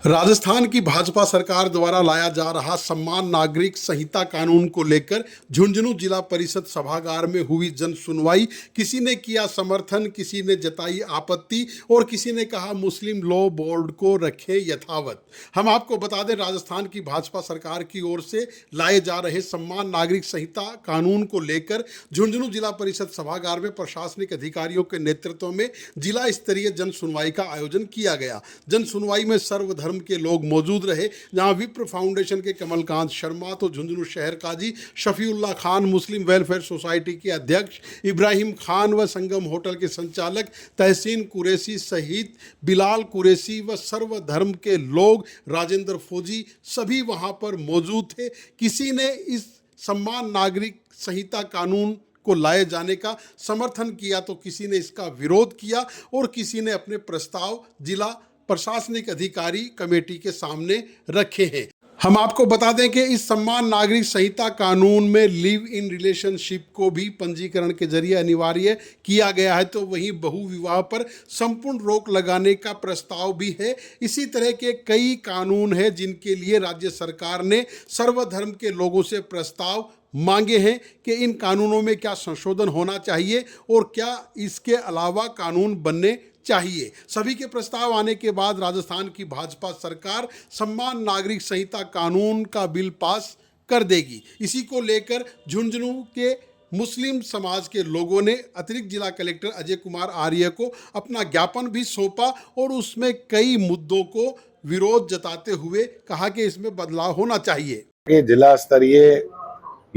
राजस्थान की भाजपा सरकार द्वारा लाया जा रहा सम्मान नागरिक संहिता कानून को लेकर झुंझुनू जिला परिषद सभागार में हुई जन सुनवाई। किसी ने किया समर्थन, किसी ने जताई आपत्ति और किसी ने कहा मुस्लिम लॉ बोर्ड को रखे यथावत। हम आपको बता दें, राजस्थान की भाजपा सरकार की ओर से लाए जा रहे सम्मान नागरिक संहिता कानून को लेकर झुंझुनू जिला परिषद सभागार में प्रशासनिक अधिकारियों के नेतृत्व में जिला स्तरीय जन सुनवाई का आयोजन किया गया। जन सुनवाई में सर्वधर्म के लोग मौजूद रहे, जहां विप्र फाउंडेशन के कमलकांत शर्मा, तो झुंझुनू शहर Qazi Shafiullah Khan, Muslim welfare society के अध्यक्ष इब्राहिम खान व संगम होटल के संचालक तहसीन कुरैशी सहित बिलाल कुरैशी व सर्वधर्म के लोग, राजेंद्र फौजी, सभी वहां पर मौजूद थे। किसी ने इस सम्मान नागरिक संहिता कानून को लाए जाने का समर्थन किया तो किसी ने इसका विरोध किया और किसी ने अपने प्रस्ताव जिला प्रशासनिक अधिकारी कमेटी के सामने रखे हैं। हम आपको बता दें कि इस सम्मान नागरिक संहिता कानून में लिव इन रिलेशनशिप को भी पंजीकरण के जरिए अनिवार्य किया गया है, तो वहीं बहु विवाह पर संपूर्ण रोक लगाने का प्रस्ताव भी है। इसी तरह के कई कानून हैं जिनके लिए राज्य सरकार ने सर्वधर्म के लोगों से प्रस्ताव मांगे हैं कि इन कानूनों में क्या संशोधन होना चाहिए और क्या इसके अलावा कानून बनने चाहिए। सभी के प्रस्ताव आने के बाद राजस्थान की भाजपा सरकार सम्मान नागरिक संहिता कानून का बिल पास कर देगी। इसी को लेकर झुंझुनू के मुस्लिम समाज के लोगों ने अतिरिक्त जिला कलेक्टर अजय कुमार आर्य को अपना ज्ञापन भी सौंपा और उसमें कई मुद्दों को विरोध जताते हुए कहा कि इसमें बदलाव होना चाहिए। जिला स्तरीय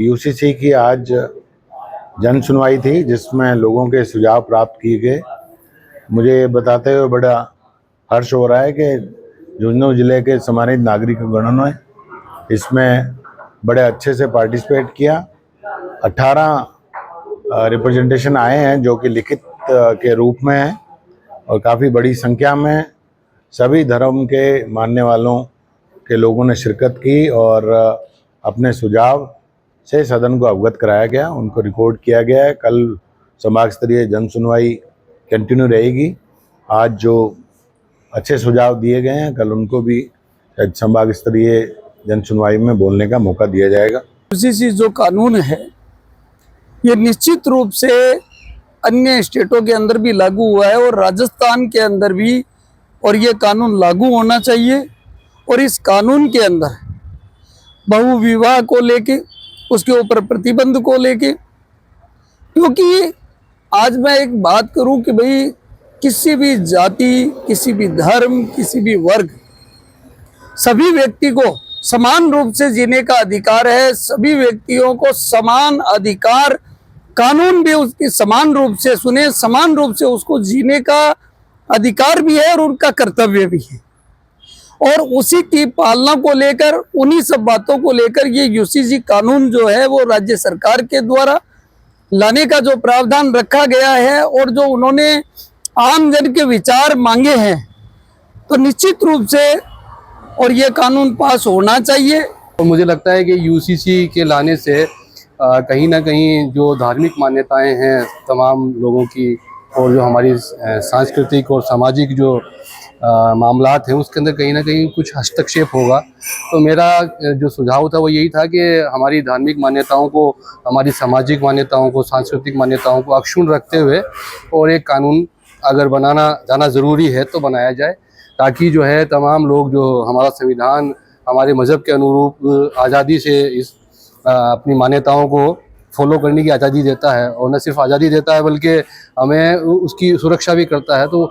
यूसीसी की आज जन सुनवाई थी जिसमें लोगों के सुझाव प्राप्त किए गए। मुझे बताते हुए बड़ा हर्ष हो रहा है कि झुंझुनू जिले के सम्मानित नागरिकगणों ने इसमें बड़े अच्छे से पार्टिसिपेट किया। 18 रिप्रेजेंटेशन आए हैं जो कि लिखित के रूप में हैं और काफ़ी बड़ी संख्या में सभी धर्म के मानने वालों के लोगों ने शिरकत की और अपने सुझाव से सदन को अवगत कराया गया, उनको रिकॉर्ड किया गया है। कल संभाग स्तरीय जन सुनवाई कंटिन्यू रहेगी। आज जो अच्छे सुझाव दिए गए हैं कल उनको भी संभाग स्तरीय जन सुनवाई में बोलने का मौका दिया जाएगा। यूसीसी जो कानून है ये निश्चित रूप से अन्य स्टेटों के अंदर भी लागू हुआ है और राजस्थान के अंदर भी, और ये कानून लागू होना चाहिए। और इस कानून के अंदर बहु विवाह को लेके, उसके ऊपर प्रतिबंध को लेके, क्योंकि आज मैं एक बात करूं कि भाई किसी भी जाति, किसी भी धर्म, किसी भी वर्ग, सभी व्यक्ति को समान रूप से जीने का अधिकार है। सभी व्यक्तियों को समान अधिकार, कानून भी उसकी समान रूप से सुने, समान रूप से उसको जीने का अधिकार भी है और उनका कर्तव्य भी है। और उसी की पालना को लेकर, उन्हीं सब बातों को लेकर ये यूसीसी कानून जो है वो राज्य सरकार के द्वारा लाने का जो प्रावधान रखा गया है और जो उन्होंने आम जन के विचार मांगे हैं, तो निश्चित रूप से और ये कानून पास होना चाहिए। और मुझे लगता है कि यूसीसी के लाने से कहीं ना कहीं जो धार्मिक मान्यताएं हैं तमाम लोगों की और जो हमारी सांस्कृतिक और सामाजिक जो मामलात हैं उसके अंदर कहीं ना कहीं कुछ हस्तक्षेप होगा। तो मेरा जो सुझाव था वो यही था कि हमारी धार्मिक मान्यताओं को, हमारी सामाजिक मान्यताओं को, सांस्कृतिक मान्यताओं को अक्षुण्ण रखते हुए और एक कानून अगर बनाना जाना ज़रूरी है तो बनाया जाए, ताकि जो है तमाम लोग, जो हमारा संविधान हमारे मज़हब के अनुरूप आज़ादी से इस अपनी मान्यताओं को फॉलो करने की आज़ादी देता है, और न सिर्फ आज़ादी देता है बल्कि हमें उसकी सुरक्षा भी करता है, तो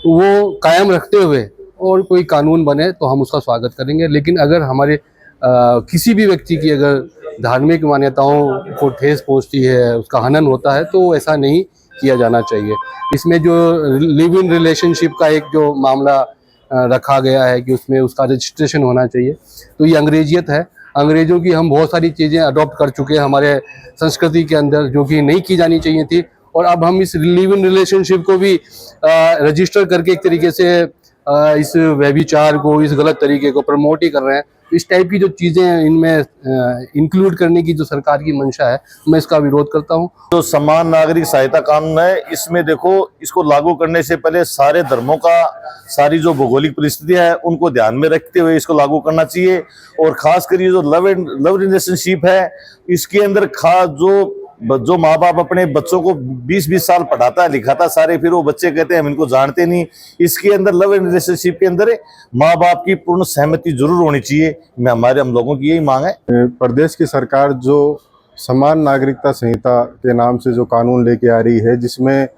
वो कायम रखते हुए और कोई कानून बने तो हम उसका स्वागत करेंगे। लेकिन अगर हमारे किसी भी व्यक्ति की अगर धार्मिक मान्यताओं को ठेस पहुंचती है, उसका हनन होता है, तो ऐसा नहीं किया जाना चाहिए। इसमें जो लिव इन रिलेशनशिप का एक जो मामला रखा गया है कि उसमें उसका रजिस्ट्रेशन होना चाहिए, तो ये अंग्रेजियत है। अंग्रेज़ों की हम बहुत सारी चीज़ें अडॉप्ट कर चुके हैं हमारे संस्कृति के अंदर जो कि नहीं की जानी चाहिए थी, और अब हम इस लिव इन रिलेशनशिप को भी रजिस्टर करके एक तरीके से इस व्यभिचार को, इस गलत तरीके को प्रमोट ही कर रहे हैं। इस टाइप की जो चीज़ें इनमें इंक्लूड करने की जो सरकार की मंशा है, मैं इसका विरोध करता हूँ। जो समान नागरिक सहायता कानून है, इसमें देखो, इसको लागू करने से पहले सारे धर्मों का, सारी जो भौगोलिक परिस्थितियां हैं उनको ध्यान में रखते हुए इसको लागू करना चाहिए। और खासकर ये जो लव रिलेशनशिप है, इसके अंदर जो माँ बाप अपने बच्चों को 20-20 साल पढ़ाता है लिखाता सारे, फिर वो बच्चे कहते हैं हम इनको जानते नहीं। इसके अंदर लव रिलेशनशिप के अंदर माँ बाप की पूर्ण सहमति जरूर होनी चाहिए। हम लोगों की यही मांग है। प्रदेश की सरकार जो समान नागरिकता संहिता के नाम से जो कानून लेके आ रही है, जिसमें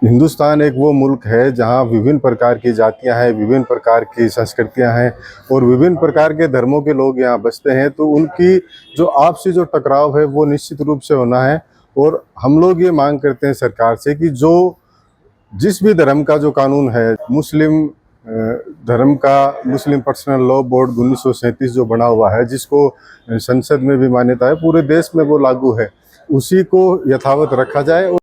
हिंदुस्तान एक वो मुल्क है जहाँ विभिन्न प्रकार की जातियाँ हैं, विभिन्न प्रकार की संस्कृतियाँ हैं और विभिन्न प्रकार के धर्मों के लोग यहाँ बसते हैं, तो उनकी जो आपसी जो टकराव है वो निश्चित रूप से होना है। और हम लोग ये मांग करते हैं सरकार से कि जो जिस भी धर्म का जो कानून है, मुस्लिम धर्म का मुस्लिम पर्सनल लॉ बोर्ड 1937 जो बना हुआ है, जिसको संसद में भी मान्यता है, पूरे देश में वो लागू है, उसी को यथावत रखा जाए।